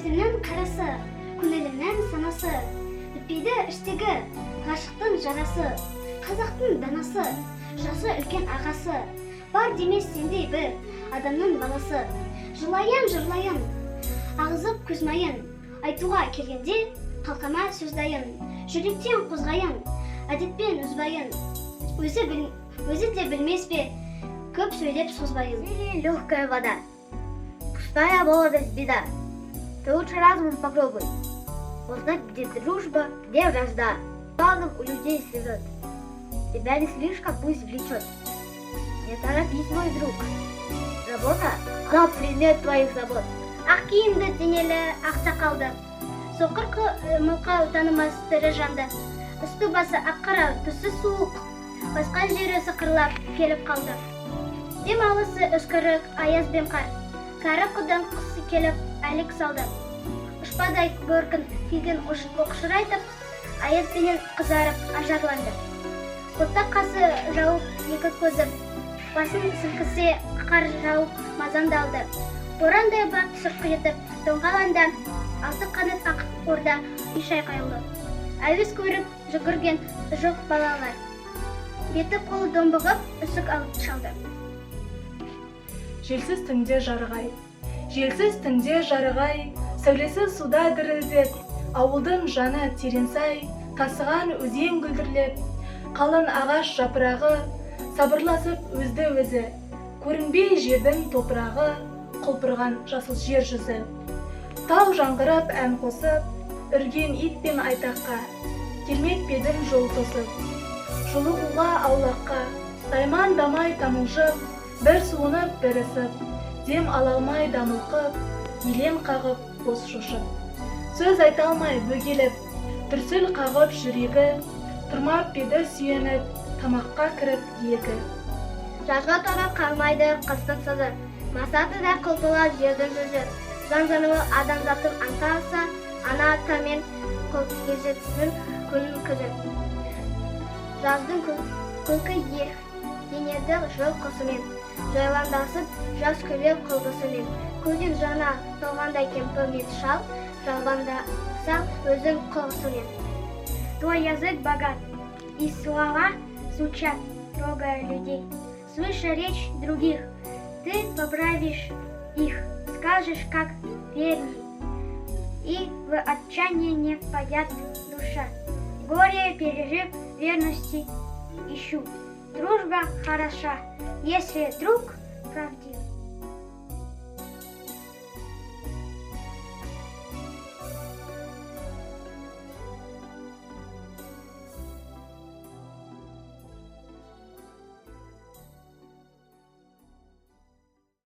көзімнің қарасы, көңілімнің санасы, бітпейді іштегі ғашықтың жарасы, қазақтың данасы, жасы үлкен ағасы, бар демес сендей бір адамның баласы. Жылайын, жырлайын, ағызып көз майын, айтуға келгенде қалқама сөз дайын, жүректен қозғайын, әдетпен үзбайын, өзі де білмес пе, көп сөйлеп созбайын. Легкая вода, пустая молодость беда. Ты лучше разумом попробуй узнать, где дружба, где вражда. Главным у людей слезет, тебя не слишком пусть влечет. Не торопись, мой друг, работа, она предмет твоих забот. Ақ киімді денелі ақса қалды, соқыр мылқау танымас тірі жанды. Үсті басы аққара, түсі суық, басқан жері сықырлап келіп қалды. Дем алысы үскірік, аяз бен қар, кәрі құдан қысы келіп әлік салды. Ұшпадай бөркін киген оқшырайтып, аяз бенен қызарып ажарланды. Құтта қасы жауып екі көзі, басын сілкісе қар жауып мазандалды. Борандай бақ сұрқы етіп, доңғаланда, алты қанат ақ орда үй шайқайлы. Әуес көріп жүгірген жоқ балалар. Беті қолы домбығып, үсік алып шалды. Желсіз түнде жарығай, желсіз түнде жарығай, сәулесі суда дірілдеп, ауылдың жаны теренсай, тасыған өзен гүлдірлеп, қалың ағаш жапырағы, сабырласып өзді өзі, көрінбей жердің топырағы, құлпырған жасыл жер жүзі. Тау жаңғырып ән қосып, үрген ит пен айтаққа, келмек бедің жол тосып. Жолығуға аулаққа, тайман дамай тамылжып, бір суынып бірісіп, дем алалмай дамылқып, елен қағып бос шошып. Сөз айталмай бөгеліп, дүрсіл қағып жүрегі, тұрмап беді сүйеніп, тамаққа кіріп егі. Жазға тора қалмайды қыстың сызы, масаты да қылпыла жердің жүзі. Заң-жануы адамзаттың аңталса, ана атамен қол кезетсін күнін күзі. Жаздың күлкі енеді жыл қысымен, жайландасып жаз көйлек қылғысымен. Көзен жана толғандай кемпір мен шал, жалбандаса өзің қылғысымен. Твой язык богат, и слова звучат, трогая людей. Слыша речь других, ты поправишь их, скажешь, как верней, и в отчаяние не впадет душа. Горе пережив, верности ищу. Дружба хороша, если друг правдив.